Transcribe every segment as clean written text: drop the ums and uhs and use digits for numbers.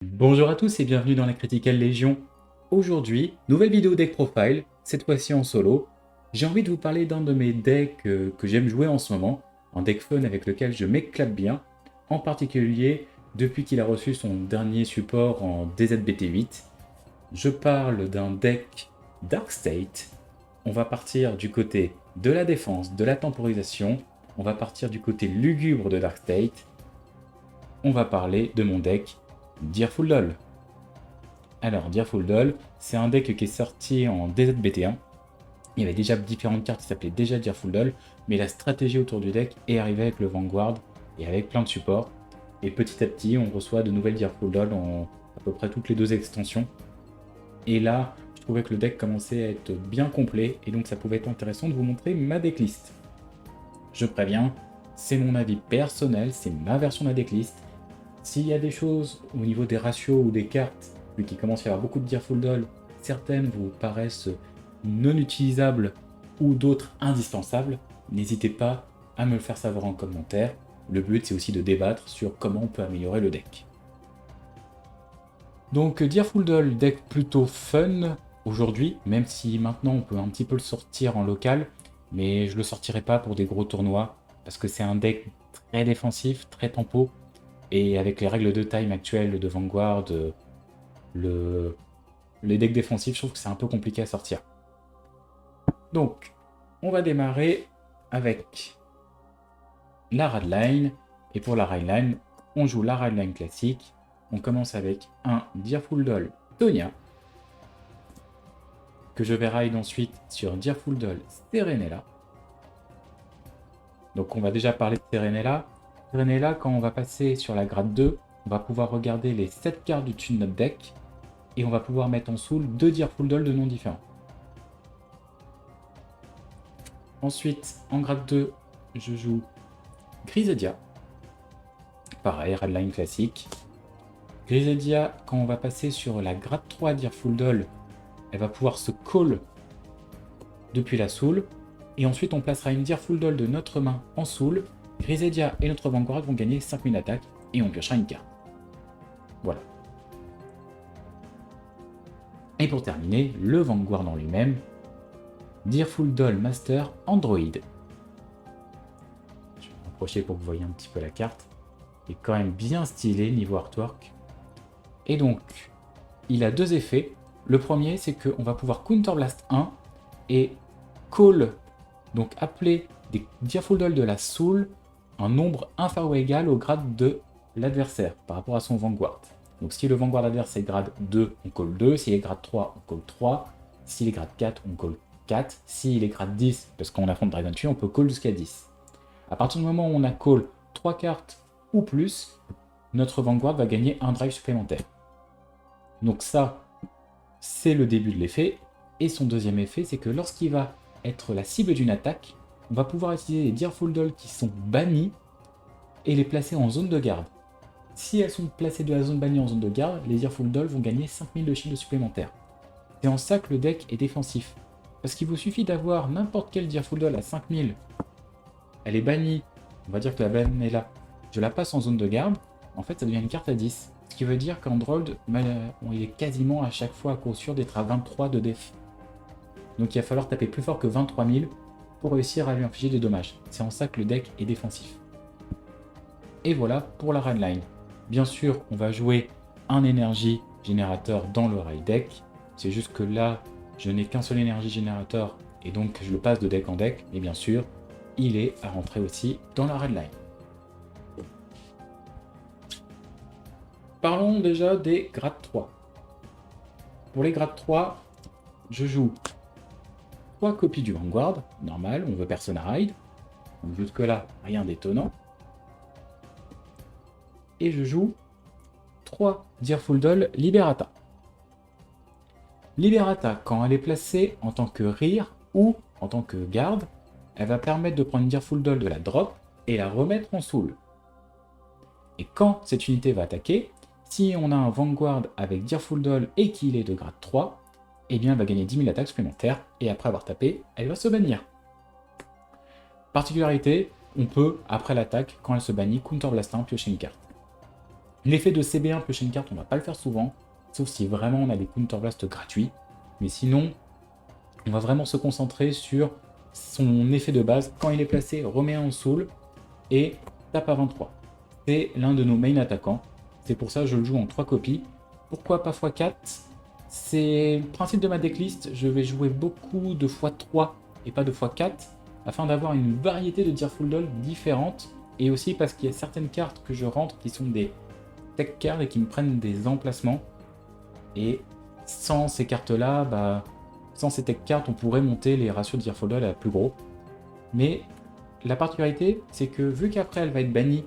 Bonjour à tous et bienvenue dans la Critical Légion. Aujourd'hui, nouvelle vidéo deck profile, cette fois-ci en solo. J'ai envie de vous parler d'un de mes decks que j'aime jouer en ce moment, un deck fun avec lequel je m'éclate bien, en particulier depuis qu'il a reçu son dernier support en DZBT8. Je parle d'un deck Dark State. On va partir du côté de la défense, de la temporisation, on va partir du côté lugubre de Dark State. On va parler de mon deck Direful Doll. Alors, Direful Doll, c'est un deck qui est sorti en DZBT1. Il y avait déjà différentes cartes qui s'appelaient déjà Direful Doll, mais la stratégie autour du deck est arrivée avec le Vanguard et avec plein de supports. Et petit à petit, on reçoit de nouvelles Direful Doll en à peu près toutes les 2 extensions. Et là, je trouvais que le deck commençait à être bien complet, et donc ça pouvait être intéressant de vous montrer ma decklist. Je préviens, c'est mon avis personnel, c'est ma version de la decklist. S'il y a des choses au niveau des ratios ou des cartes, vu qu'il commence à y avoir beaucoup de Direful Doll, certaines vous paraissent non utilisables ou d'autres indispensables, n'hésitez pas à me le faire savoir en commentaire. Le but c'est aussi de débattre sur comment on peut améliorer le deck. Donc Direful Doll, deck plutôt fun aujourd'hui, même si maintenant on peut un petit peu le sortir en local, mais je le sortirai pas pour des gros tournois, parce que c'est un deck très défensif, très tempo, et avec les règles de time actuelles de Vanguard, les decks défensifs, je trouve que c'est un peu compliqué à sortir. Donc, on va démarrer avec la Radline. Et pour la Radline, on joue la Radline classique. On commence avec un Direful Doll Tonia, que je vais ride ensuite sur Direful Doll Serenella. Donc on va déjà parler de Serenella. Serenella, quand on va passer sur la grade 2, on va pouvoir regarder les 7 cartes du dessus de notre deck, et on va pouvoir mettre en soul 2 Direful Doll de noms différents. Ensuite, en grade 2, je joue Grisedia. Pareil, Radline classique. Grisedia, quand on va passer sur la grade 3 Direful Doll, elle va pouvoir se call depuis la soul, et ensuite on placera une Direful Doll de notre main en soul. Grisedia et notre Vanguard vont gagner 5000 attaques, et on piochera une carte. Voilà. Et pour terminer, le Vanguard en lui-même, Direful Doll Master Android. Je vais me rapprocher pour que vous voyez un petit peu la carte. Il est quand même bien stylé niveau artwork. Et donc, il a 2 effets. Le premier, c'est qu'on va pouvoir Counter Blast 1 et call, donc appeler des Direful Doll de la soul, un nombre inférieur ou égal au grade de l'adversaire par rapport à son Vanguard. Donc si le Vanguard adverse est grade 2, on call 2, s'il est grade 3, on call 3, s'il est grade 4, on call 4, s'il est grade 10, parce qu'on affronte Dragon Tree, on peut call jusqu'à 10. À partir du moment où on a call 3 cartes ou plus, notre Vanguard va gagner un drive supplémentaire. Donc ça, c'est le début de l'effet. Et son deuxième effet, c'est que lorsqu'il va être la cible d'une attaque, on va pouvoir utiliser les Direful Doll qui sont bannis et les placer en zone de garde. Si elles sont placées de la zone bannie en zone de garde, les Direful Doll vont gagner 5000 de shield supplémentaires. C'est en ça que le deck est défensif. Parce qu'il vous suffit d'avoir n'importe quelle Direful Doll à 5000. Elle est bannie, on va dire que la banne est là. Je la passe en zone de garde, en fait ça devient une carte à 10. Ce qui veut dire qu'Android, il est quasiment à chaque fois à cause sûr d'être à 23 de def. Donc il va falloir taper plus fort que 23 000 pour réussir à lui infliger des dommages. C'est en ça que le deck est défensif. Et voilà pour la Radline. Bien sûr, on va jouer un énergie générateur dans le raid deck. C'est juste que là, je n'ai qu'un seul énergie générateur et donc je le passe de deck en deck. Et bien sûr, il est à rentrer aussi dans la Radline. Parlons déjà des grades 3. Pour les grades 3, je joue 3 copies du Vanguard, normal, on veut personne à ride. Donc jusque là, rien d'étonnant. Et je joue 3 Direful Doll Liberata. Liberata, quand elle est placée en tant que rear ou en tant que garde, elle va permettre de prendre une Direful Doll de la drop et la remettre en soul. Et quand cette unité va attaquer, si on a un Vanguard avec Direful Doll et qu'il est de grade 3, eh bien elle va gagner 10 000 attaques supplémentaires, et après avoir tapé, elle va se bannir. Particularité, on peut, après l'attaque, quand elle se bannit, Counter Blast 1, piocher une carte. L'effet de CB1 plus chaîne carte, on va pas le faire souvent, sauf si vraiment on a des counterblast gratuits. Mais sinon, on va vraiment se concentrer sur son effet de base. Quand il est placé, remet en soul et tape à 23. C'est l'un de nos main attaquants. C'est pour ça que je le joue en 3 copies. Pourquoi pas x4? C'est le principe de ma decklist. Je vais jouer beaucoup de x3 et pas de x4 afin d'avoir une variété de Tearful Doll différentes. Et aussi parce qu'il y a certaines cartes que je rentre qui sont des tech cards et qui me prennent des emplacements. Et sans ces cartes-là, sans ces tech cards, on pourrait monter les ratios de Tearful Doll à plus gros. Mais la particularité, c'est que vu qu'après elle va être bannie,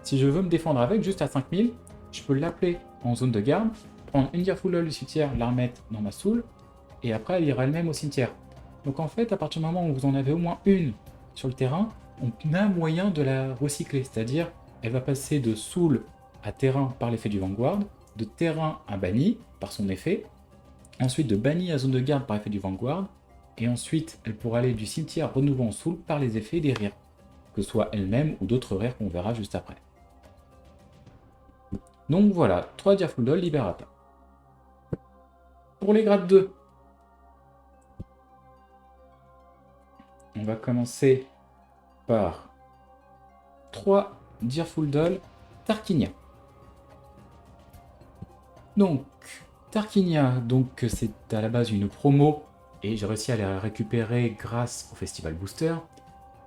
si je veux me défendre avec, juste à 5000, je peux l'appeler en zone de garde, prendre une Tearful Doll du cimetière, la remettre dans ma soul, et après elle ira elle-même au cimetière. Donc en fait, à partir du moment où vous en avez au moins une sur le terrain, on a moyen de la recycler, c'est-à-dire elle va passer de soul à terrain par l'effet du Vanguard, de terrain à banni par son effet, ensuite de banni à zone de garde par l'effet du Vanguard, et ensuite elle pourra aller du cimetière renouveau en soul par les effets des rires, que ce soit elle-même ou d'autres rares qu'on verra juste après. Donc voilà, 3 Tearful Doll Liberata. Pour les grades 2, on va commencer par 3 Tearful Doll Tarquinia. Donc, Tarquinia, c'est à la base une promo, et j'ai réussi à la récupérer grâce au Festival Booster.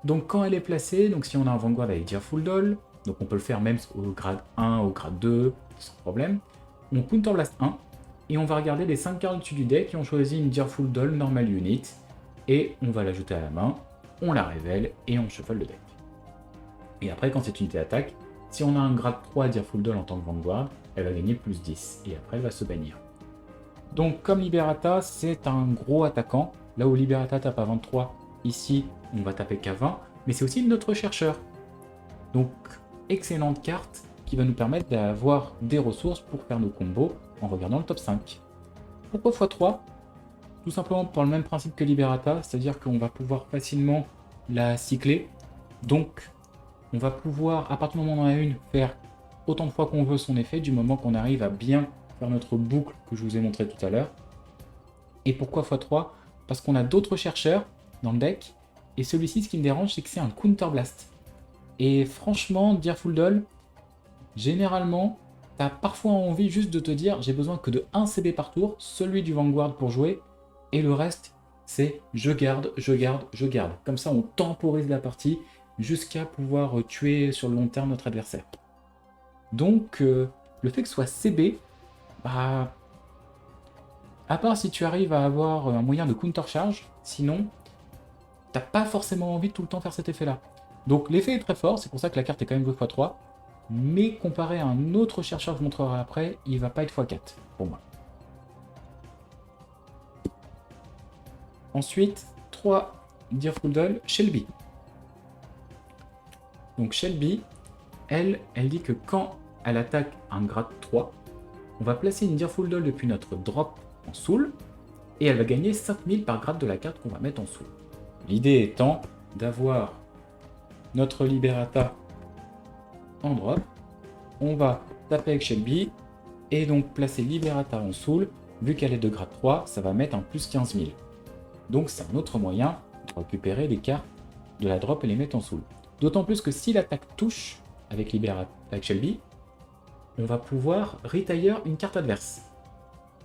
Donc quand elle est placée, donc si on a un Vanguard avec Tearful Doll, donc on peut le faire même au grade 1, au grade 2, sans problème, on Counterblast 1, et on va regarder les 5 cartes dessus du deck qui ont choisi une Tearful Doll Normal Unit, et on va l'ajouter à la main, on la révèle, et on shuffle le deck. Et après, quand cette unité attaque, si on a un grade 3 Tearful Doll en tant que Vanguard, elle va gagner plus 10, et après elle va se bannir. Donc comme Liberata, c'est un gros attaquant, là où Liberata tape à 23, ici on va taper qu'à 20, mais c'est aussi notre chercheur. Donc excellente carte qui va nous permettre d'avoir des ressources pour faire nos combos en regardant le top 5. Pourquoi x3? Tout simplement pour le même principe que Liberata, c'est-à-dire qu'on va pouvoir facilement la cycler. Donc on va pouvoir, à partir du moment où on en a une, faire autant de fois qu'on veut son effet, du moment qu'on arrive à bien faire notre boucle que je vous ai montré tout à l'heure. Et pourquoi x3? Parce qu'on a d'autres chercheurs dans le deck, et celui-ci, ce qui me dérange, c'est que c'est un counterblast. Et franchement, Tearful Doll, généralement, t'as parfois envie juste de te dire, j'ai besoin que de 1 CB par tour, celui du Vanguard pour jouer, et le reste, c'est je garde, je garde, je garde. Comme ça, on temporise la partie jusqu'à pouvoir tuer sur le long terme notre adversaire. Donc, le fait que ce soit CB, à part si tu arrives à avoir un moyen de counter charge, sinon, t'as pas forcément envie de tout le temps faire cet effet-là. Donc l'effet est très fort, c'est pour ça que la carte est quand même 2x3, mais comparé à un autre chercheur que je montrerai après, il va pas être x4 pour moi. Ensuite, 3 Tearful Doll Shelby. Donc Shelby, elle dit que quand elle attaque un grade 3, on va placer une Tearful Doll depuis notre drop en soul, et elle va gagner 5000 par grade de la carte qu'on va mettre en soul. L'idée étant d'avoir notre Liberata en drop, on va taper avec Shelby, et donc placer Liberata en soul, vu qu'elle est de grade 3, ça va mettre un plus 15 000. Donc c'est un autre moyen de récupérer les cartes de la drop et les mettre en soul. D'autant plus que si l'attaque touche avec Liberata, avec Shelby, on va pouvoir retire une carte adverse.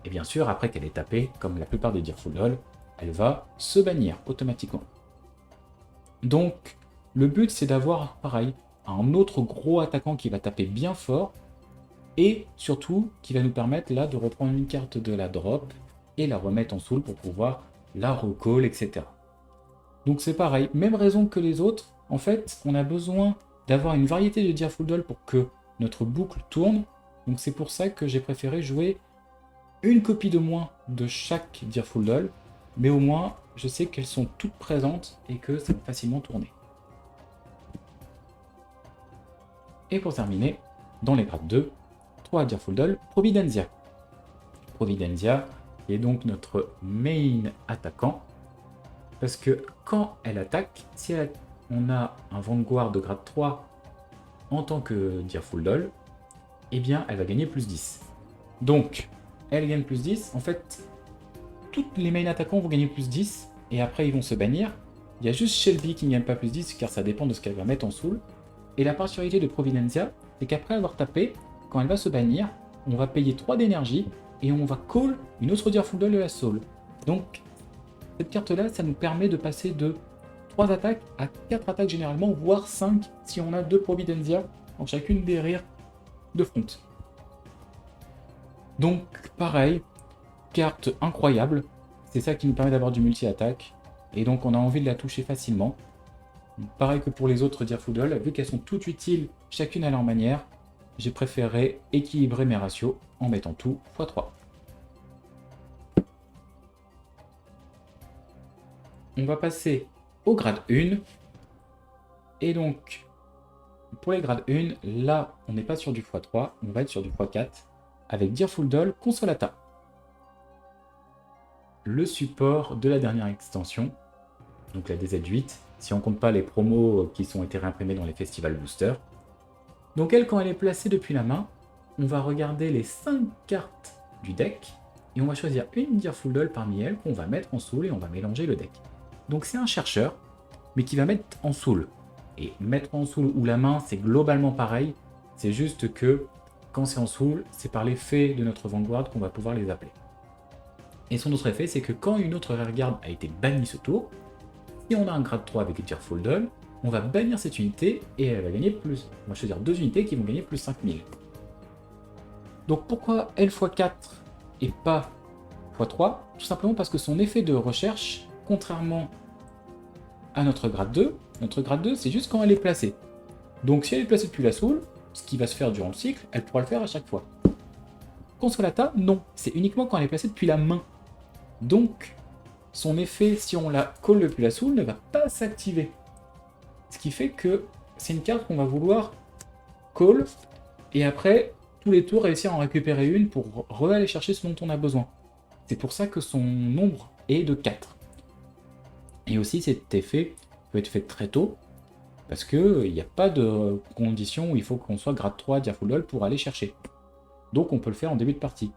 Et bien sûr, après qu'elle est tapée, comme la plupart des Tearful Doll, elle va se bannir automatiquement. Donc, le but c'est d'avoir, pareil, un autre gros attaquant qui va taper bien fort, et surtout qui va nous permettre là de reprendre une carte de la drop et la remettre en soul pour pouvoir la recall, etc. Donc c'est pareil, même raison que les autres, en fait, on a besoin d'avoir une variété de Tearful Doll pour que notre boucle tourne, donc c'est pour ça que j'ai préféré jouer une copie de moins de chaque Tearful Doll, mais au moins je sais qu'elles sont toutes présentes et que ça va facilement tourner. Et pour terminer, dans les grades 2, 3 Tearful Doll Providencia. Providencia est donc notre main attaquant, parce que quand elle attaque, si on a un Vanguard de grade 3 en tant que Tearful Doll, eh bien, elle va gagner plus 10. Donc, elle gagne plus 10. En fait, tous les main attaquants vont gagner plus 10, et après, ils vont se bannir. Il y a juste Shelby qui ne gagne pas plus 10, car ça dépend de ce qu'elle va mettre en soul. Et la particularité de Providencia, c'est qu'après avoir tapé, quand elle va se bannir, on va payer 3 d'énergie, et on va call une autre Deerful Doll de la soul. Donc, cette carte-là, ça nous permet de passer de 3 attaques à 4 attaques généralement, voire 5 si on a 2 Providencia en chacune des rears de front. Donc, pareil, carte incroyable, c'est ça qui nous permet d'avoir du multi-attaque, et donc on a envie de la toucher facilement. Pareil que pour les autres Deerful Doll, vu qu'elles sont toutes utiles, chacune à leur manière, j'ai préféré équilibrer mes ratios en mettant tout x3. On va passer au grade 1. Et donc, pour les grades 1, là, on n'est pas sur du x3, on va être sur du x4, avec Deerful Doll Consolata. Le support de la dernière extension, donc la DZ8, si on compte pas les promos qui ont été réimprimés dans les Festival Boosters. Donc elle, quand elle est placée depuis la main, on va regarder les 5 cartes du deck, et on va choisir une Deerful Doll parmi elles qu'on va mettre en soul et on va mélanger le deck. Donc c'est un chercheur, mais qui va mettre en soul. Et mettre en soul ou la main, c'est globalement pareil, c'est juste que quand c'est en soul, c'est par l'effet de notre Vanguard qu'on va pouvoir les appeler. Et son autre effet, c'est que quand une autre rearguard a été bannie ce tour, si on a un grade 3 avec Deerful Doll, on va bannir cette unité et elle va gagner plus. On va choisir 2 unités qui vont gagner plus 5000. Donc pourquoi elle x4 et pas x3? Tout simplement parce que son effet de recherche, contrairement à notre grade 2, c'est juste quand elle est placée. Donc si elle est placée depuis la soul, ce qui va se faire durant le cycle, elle pourra le faire à chaque fois. Consolata, non, c'est uniquement quand elle est placée depuis la main. Donc, son effet, si on la call depuis la soul, ne va pas s'activer. Ce qui fait que c'est une carte qu'on va vouloir call, et après, tous les tours, réussir à en récupérer une pour aller chercher ce dont on a besoin. C'est pour ça que son nombre est de 4. Et aussi, cet effet peut être fait très tôt, parce qu'il n'y a pas de condition où il faut qu'on soit grade 3 Deerful Doll pour aller chercher. Donc on peut le faire en début de partie.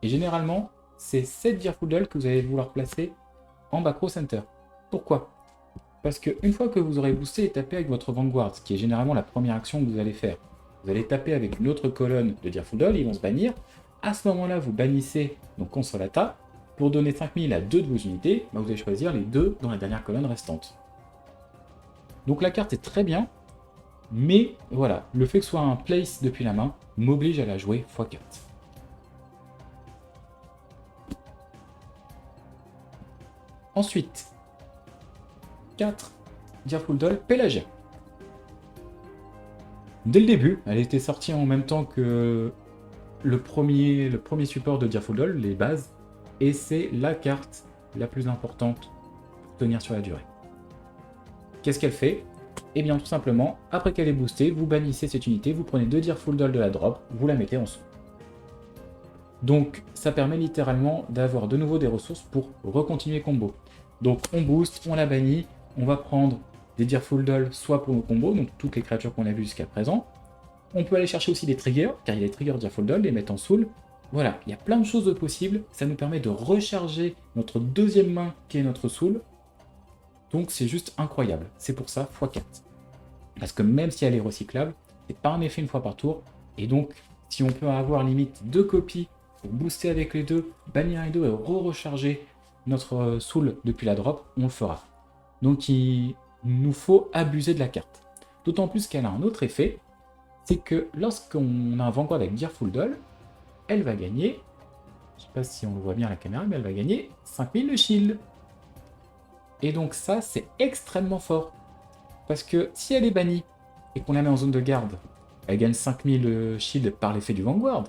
Et généralement, c'est cette Deerful Doll que vous allez vouloir placer en back row center. Pourquoi? Parce qu'une fois que vous aurez boosté et tapé avec votre Vanguard, ce qui est généralement la première action que vous allez faire, vous allez taper avec une autre colonne de Deerful Doll, ils vont se bannir. À ce moment-là, vous bannissez donc Consolata. Pour donner 5000 à 2 de vos unités, vous allez choisir les 2 dans la dernière colonne restante. Donc la carte est très bien, mais voilà, le fait que ce soit un place depuis la main m'oblige à la jouer x4. Ensuite, 4, Deerful Doll Pelagia. Dès le début, elle était sortie en même temps que le premier support de Deerful Doll, les bases, et c'est la carte la plus importante pour tenir sur la durée. Qu'est-ce qu'elle fait? Eh bien tout simplement, après qu'elle est boostée, vous bannissez cette unité, vous prenez 2 Deerful Doll de la drop, vous la mettez en dessous. Donc ça permet littéralement d'avoir de nouveau des ressources pour recontinuer combo. Donc on booste, on la bannit, on va prendre des Deerful Doll soit pour nos combos, donc toutes les créatures qu'on a vues jusqu'à présent. On peut aller chercher aussi des triggers, car il y a des triggers Deerful Doll, les mettre en soul. Voilà, il y a plein de choses de possibles, ça nous permet de recharger notre deuxième main qui est notre soul. Donc c'est juste incroyable, c'est pour ça x4. Parce que même si elle est recyclable, c'est pas un effet une fois par tour, et donc si on peut avoir limite 2 copies pour booster avec les 2, bannir les 2 et recharger notre soul depuis la drop, on le fera. Donc il nous faut abuser de la carte. D'autant plus qu'elle a un autre effet, c'est que lorsqu'on a un Vanguard avec Deerful Doll, elle va gagner, je sais pas si on le voit bien à la caméra, mais elle va gagner 5000 de shield. Et donc ça, c'est extrêmement fort. Parce que si elle est bannie et qu'on la met en zone de garde, elle gagne 5000 shield par l'effet du Vanguard.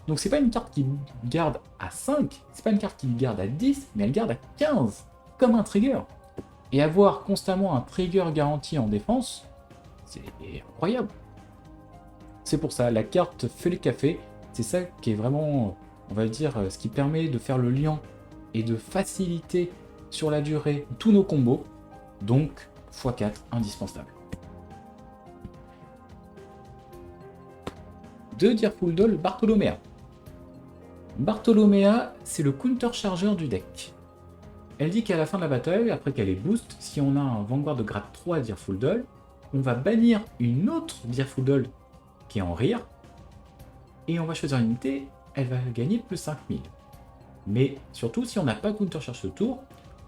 Donc c'est pas une carte qui garde à 5, c'est pas une carte qui garde à 10, mais elle garde à 15, comme un trigger. Et avoir constamment un trigger garanti en défense, c'est incroyable. C'est pour ça, la carte fait le café, c'est ça qui est vraiment, on va dire, ce qui permet de faire le lien et de faciliter sur la durée tous nos combos, donc x4 indispensable. de Dirfuldoll Bartholomea. Bartholomea, c'est le counter-chargeur du deck. Elle dit qu'à la fin de la bataille, après qu'elle est boost, si on a un Vanguard de grade 3 Dirfuldoll, on va bannir une autre Dirfuldoll qui est en rear, et on va choisir une unité, elle va gagner plus 5000. Mais surtout, si on n'a pas counter-charge ce tour,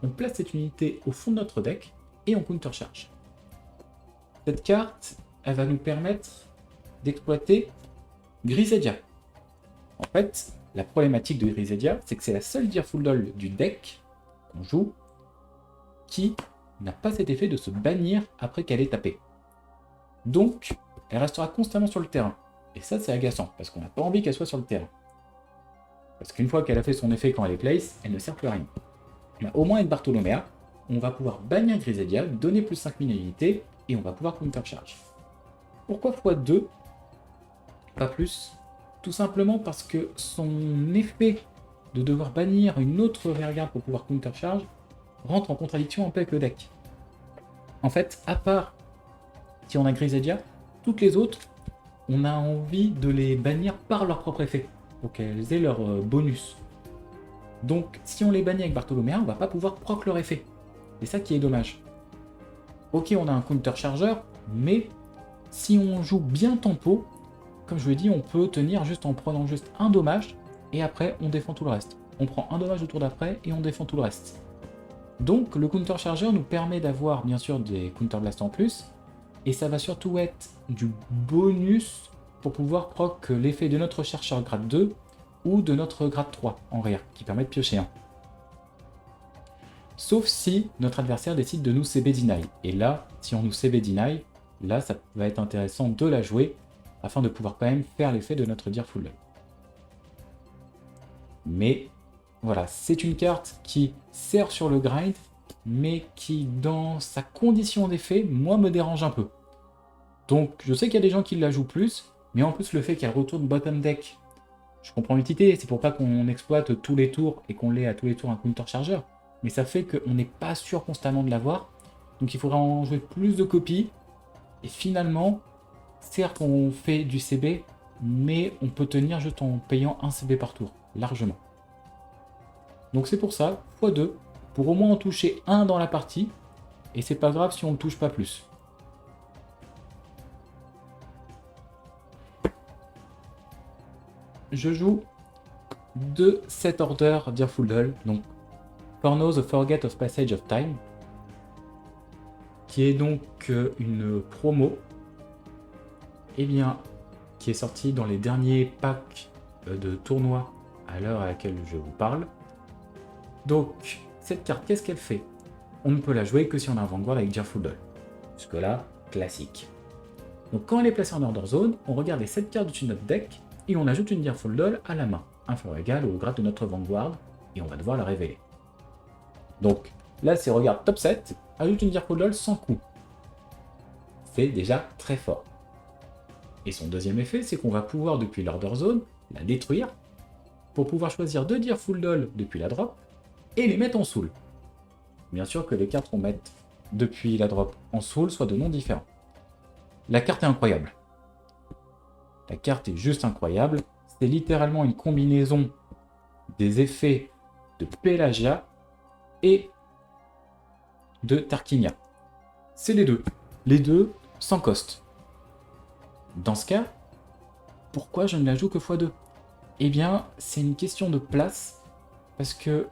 on place cette unité au fond de notre deck, et on counter-charge. Cette carte, elle va nous permettre d'exploiter Grisedia. En fait, la problématique de Grisedia, c'est que c'est la seule Dirfuldoll du deck qu'on joue qui n'a pas cet effet de se bannir après qu'elle est tapée. Donc, elle restera constamment sur le terrain. Et ça, c'est agaçant, parce qu'on n'a pas envie qu'elle soit sur le terrain. Parce qu'une fois qu'elle a fait son effet quand elle est place, elle ne sert plus à rien. Mais au moins avec Bartholomea, on va pouvoir bannir Grisedia, donner plus 5000 à l'unité, et on va pouvoir counter-charge. Pourquoi x2 pas plus? Tout simplement parce que son effet de devoir bannir une autre rearguard pour pouvoir counter-charge rentre en contradiction un peu avec le deck. En fait, à part si on a Grisedia, toutes les autres, on a envie de les bannir par leur propre effet, pour qu'elles aient leur bonus. Donc, si on les bannit avec Bartholomea, on va pas pouvoir proc leur effet. C'est ça qui est dommage. Ok, on a un counter-chargeur, mais si on joue bien tempo, comme je vous l'ai dit, on peut tenir juste en prenant juste un dommage, et après, on défend tout le reste. On prend un dommage au tour d'après, et on défend tout le reste. Donc, le counter-chargeur nous permet d'avoir, bien sûr, des counter-blast en plus, et ça va surtout être du bonus pour pouvoir proc l'effet de notre chercheur grade 2, ou de notre grade 3 en rear, qui permet de piocher un. Sauf si notre adversaire décide de nous CB deny. Et là, si on nous CB deny, là ça va être intéressant de la jouer afin de pouvoir quand même faire l'effet de notre Dirfuldoll. Mais voilà, c'est une carte qui sert sur le grind, mais qui dans sa condition d'effet, moi me dérange un peu. Donc je sais qu'il y a des gens qui la jouent plus, mais en plus le fait qu'elle retourne bottom deck, je comprends l'utilité, c'est pour pas qu'on exploite tous les tours et qu'on l'ait à tous les tours un counter-chargeur. Mais ça fait qu'on n'est pas sûr constamment de l'avoir. Donc il faudra en jouer plus de copies. Et finalement, certes on fait du CB, mais on peut tenir juste en payant un CB par tour, largement. Donc c'est pour ça, x2, pour au moins en toucher un dans la partie. Et c'est pas grave si on ne touche pas plus. Je joue de cet order Dirfuldoll, donc Forno the Forget of Passage of Time, qui est donc une promo, qui est sortie dans les derniers packs de tournois à l'heure à laquelle je vous parle. Donc, cette carte, qu'est-ce qu'elle fait? On ne peut la jouer que si on a un Vanguard avec Dirfuldoll. Jusque-là, classique. Donc, quand elle est placée en order zone, on regarde les 7 cartes de notre deck et on ajoute une Dirfuldoll à la main, inférieur ou égal au grade de notre Vanguard, et on va devoir la révéler. Donc là, c'est regarde top 7, ajoute une Dirfuldoll sans coup. C'est déjà très fort. Et son deuxième effet, c'est qu'on va pouvoir, depuis l'order zone, la détruire, pour pouvoir choisir 2 Dirfuldoll depuis la drop, et les mettre en soul. Bien sûr que les cartes qu'on met depuis la drop en soul soient de noms différents. La carte est incroyable. La carte est juste incroyable. C'est littéralement une combinaison des effets de Pelagia et de Tarquinia. C'est les deux sans cost. Dans ce cas, pourquoi je ne la joue que x2? Eh bien, c'est une question de place, parce que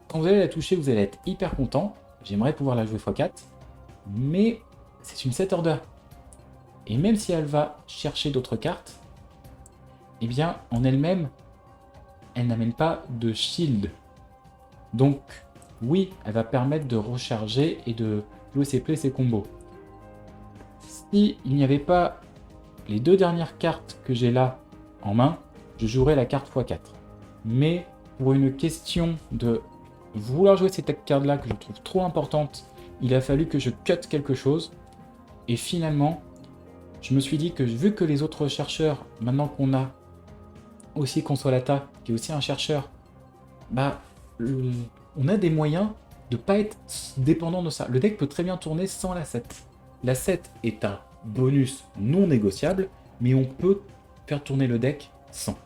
quand vous allez la toucher, vous allez être hyper content. J'aimerais pouvoir la jouer x4, mais c'est une set order. Et même si elle va chercher d'autres cartes, eh bien, en elle-même, elle n'amène pas de shield. Donc, oui, elle va permettre de recharger et de jouer ses plays, ses combos. Si il n'y avait pas les 2 dernières cartes que j'ai là en main, je jouerais la carte x4. Mais pour une question de vouloir jouer cette carte-là que je trouve trop importante, il a fallu que je cut quelque chose. Et finalement, je me suis dit que vu que les autres chercheurs, maintenant qu'on a aussi Consolata, qui est aussi un chercheur, on a des moyens de ne pas être dépendant de ça. Le deck peut très bien tourner sans la 7. La 7 est un bonus non négociable, mais on peut faire tourner le deck sans.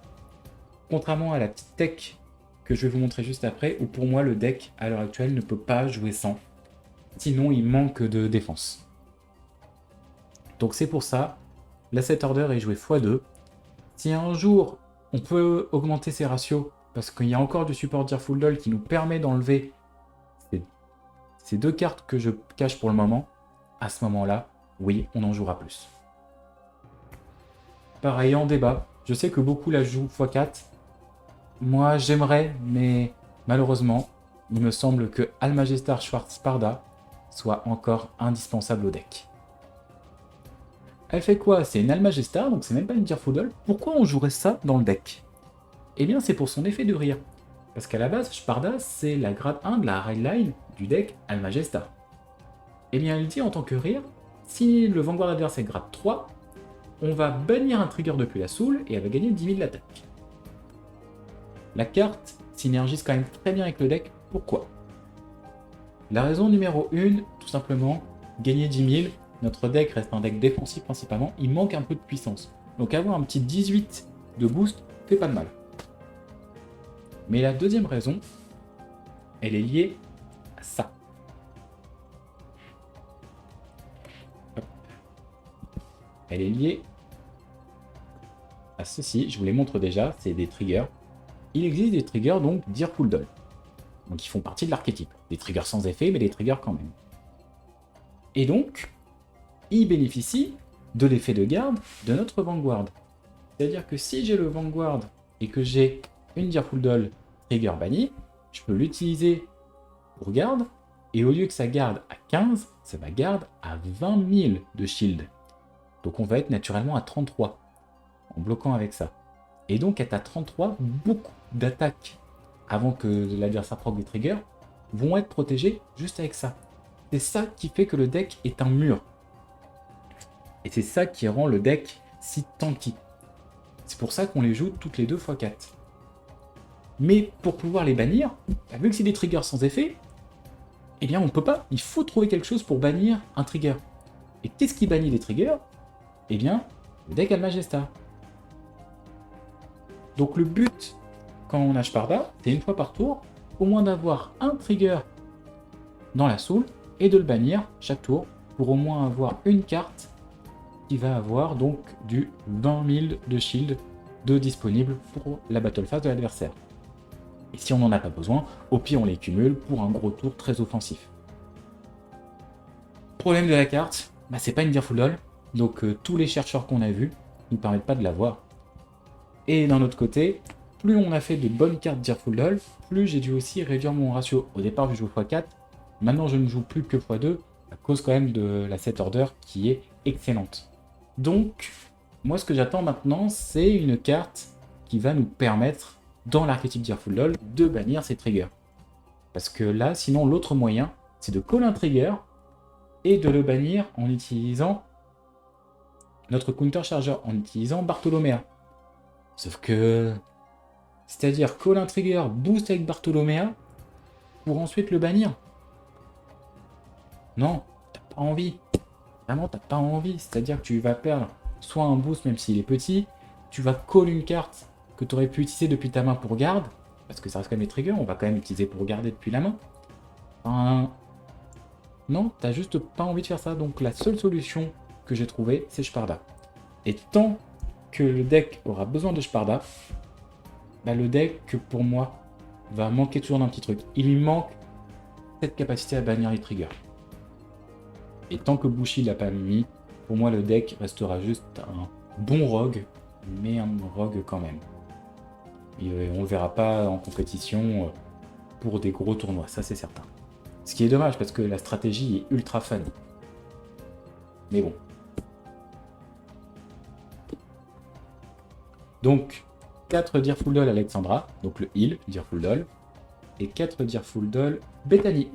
Contrairement à la petite tech que je vais vous montrer juste après, où pour moi le deck à l'heure actuelle ne peut pas jouer sans. Sinon il manque de défense. Donc c'est pour ça, la set order est jouée x2. Si un jour on peut augmenter ses ratios, parce qu'il y a encore du support Direful Dull qui nous permet d'enlever ces 2 cartes que je cache pour le moment, à ce moment-là, oui, on en jouera plus. Pareil, en débat, je sais que beaucoup la jouent x4. Moi, j'aimerais, mais malheureusement, il me semble que Almagestar Schwarzparda soit encore indispensable au deck. Elle fait quoi? C'est une Almagestar, donc c'est même pas une Direful Dull. Pourquoi on jouerait ça dans le deck? Eh bien, c'est pour son effet de rire. Parce qu'à la base, Sparda, c'est la grade 1 de la highline du deck Almagestar. Eh bien, elle dit en tant que rire, si le Vanguard adverse est grade 3, on va bannir un trigger depuis la soul et elle va gagner 10 000 d'attaque. La carte synergise quand même très bien avec le deck. Pourquoi? La raison numéro 1, tout simplement, gagner 10 000, notre deck reste un deck défensif principalement, il manque un peu de puissance. Donc avoir un petit 18 de boost fait pas de mal. Mais la deuxième raison, elle est liée à ça. Hop. Elle est liée à ceci, je vous les montre déjà, c'est des triggers. Il existe des triggers donc Direful Dull. Donc ils font partie de l'archétype. Des triggers sans effet, mais des triggers quand même. Et donc, ils bénéficient de l'effet de garde de notre Vanguard. C'est-à-dire que si j'ai le Vanguard et que j'ai une Direful Dull trigger bannie, je peux l'utiliser pour garde, et au lieu que ça garde à 15, ça va garde à 20 000 de shield. Donc on va être naturellement à 33, en bloquant avec ça. Et donc être à 33, beaucoup d'attaques avant que l'adversaire proc des triggers vont être protégées juste avec ça. C'est ça qui fait que le deck est un mur. Et c'est ça qui rend le deck si tanky. C'est pour ça qu'on les joue toutes les 2x4. Mais pour pouvoir les bannir, vu que c'est des triggers sans effet, eh bien on ne peut pas. Il faut trouver quelque chose pour bannir un trigger. Et qu'est-ce qui bannit les triggers? Eh bien, le deck Almagestar. Donc le but, quand on a Sparda, c'est une fois par tour, au moins d'avoir un trigger dans la soul et de le bannir chaque tour pour au moins avoir une carte qui va avoir donc du 20 000 de shield de disponible pour la battle phase de l'adversaire. Et si on n'en a pas besoin, au pire on les cumule pour un gros tour très offensif. Problème de la carte, bah, c'est pas une Direful Dull, donc tous les chercheurs qu'on a vus ne nous permettent pas de l'avoir. Et d'un autre côté, plus on a fait de bonnes cartes Direful Dull, plus j'ai dû aussi réduire mon ratio. Au départ je jouais x4, maintenant je ne joue plus que x2, à cause quand même de la set order qui est excellente. Donc, moi ce que j'attends maintenant, c'est une carte qui va nous permettre, dans l'archétype Direful Dull, de bannir ces triggers. Parce que là, sinon l'autre moyen, c'est de coller un trigger et de le bannir en utilisant notre counter charger, en utilisant Bartholoméa. Sauf que... C'est-à-dire call un trigger, boost avec Bartholoméa, pour ensuite le bannir. Non, t'as pas envie. Vraiment, t'as pas envie. C'est-à-dire que tu vas perdre soit un boost, même s'il est petit, tu vas call une carte que tu aurais pu utiliser depuis ta main pour garde, parce que ça reste quand même des triggers, on va quand même utiliser pour garder depuis la main. Enfin, non, t'as juste pas envie de faire ça. Donc la seule solution que j'ai trouvée, c'est Sparda. Et tant que le deck aura besoin de Sparda, bah le deck, pour moi, va manquer toujours d'un petit truc. Il lui manque cette capacité à bannir les triggers. Et tant que Bushi l'a pas mis, pour moi le deck restera juste un bon rogue, mais un rogue quand même. Et on le verra pas en compétition pour des gros tournois, ça c'est certain. Ce qui est dommage parce que la stratégie est ultra fun. Mais bon. Donc, 4 Direful Dull Alexandra, donc le heal Direful Dull, et 4 Direful Dull Bethany.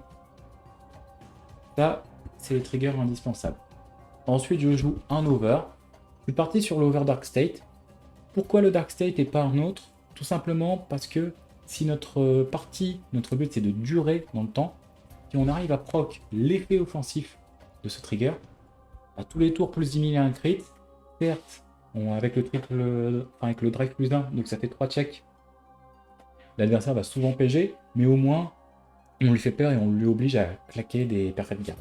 Ça, c'est les triggers indispensables. Ensuite, je joue un over. Je suis parti sur l'over Dark State. Pourquoi le Dark State et pas un autre? Tout simplement parce que si notre partie, notre but c'est de durer dans le temps, si on arrive à proc l'effet offensif de ce trigger, à tous les tours plus 10 000 et un crit, certes, avec le avec le drive plus 1, donc ça fait 3 checks. L'adversaire va souvent PG, mais au moins on lui fait peur et on lui oblige à claquer des perfect guards.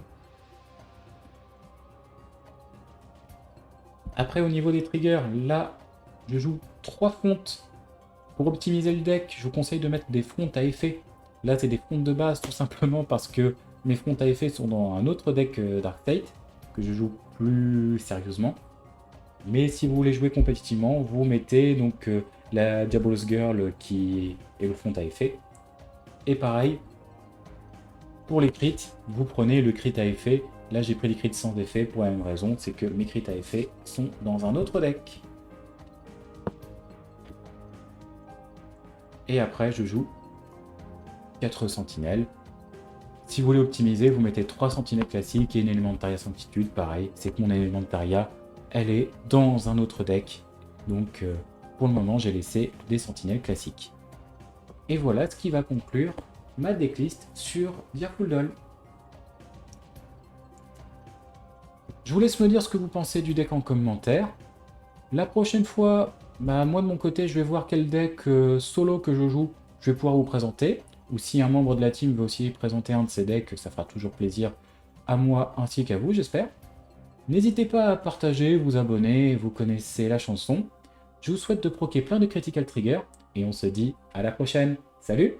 Après, au niveau des triggers, là, je joue 3 fontes. Pour optimiser le deck, je vous conseille de mettre des fontes à effet. Là, c'est des fontes de base, tout simplement parce que mes fontes à effet sont dans un autre deck Dark Fate, que je joue plus sérieusement. Mais si vous voulez jouer compétitivement, vous mettez donc la Diabol's Girl qui est le fond à effet. Et pareil, pour les crits, vous prenez le crit à effet. Là, j'ai pris les crits sans effet pour la même raison, c'est que mes crits à effet sont dans un autre deck. Et après, je joue 4 sentinelles. Si vous voulez optimiser, vous mettez 3 sentinelles classiques et une Elementaria Sanctitude. Pareil, c'est que mon Elementaria, elle est dans un autre deck. Donc, pour le moment, j'ai laissé des sentinelles classiques. Et voilà ce qui va conclure ma decklist sur Direful Doll. Je vous laisse me dire ce que vous pensez du deck en commentaire. La prochaine fois, moi de mon côté, je vais voir quel deck solo que je joue, je vais pouvoir vous présenter. Ou si un membre de la team veut aussi présenter un de ses decks, ça fera toujours plaisir à moi ainsi qu'à vous, j'espère. N'hésitez pas à partager, vous abonner, vous connaissez la chanson. Je vous souhaite de proquer plein de critical triggers, et on se dit à la prochaine. Salut!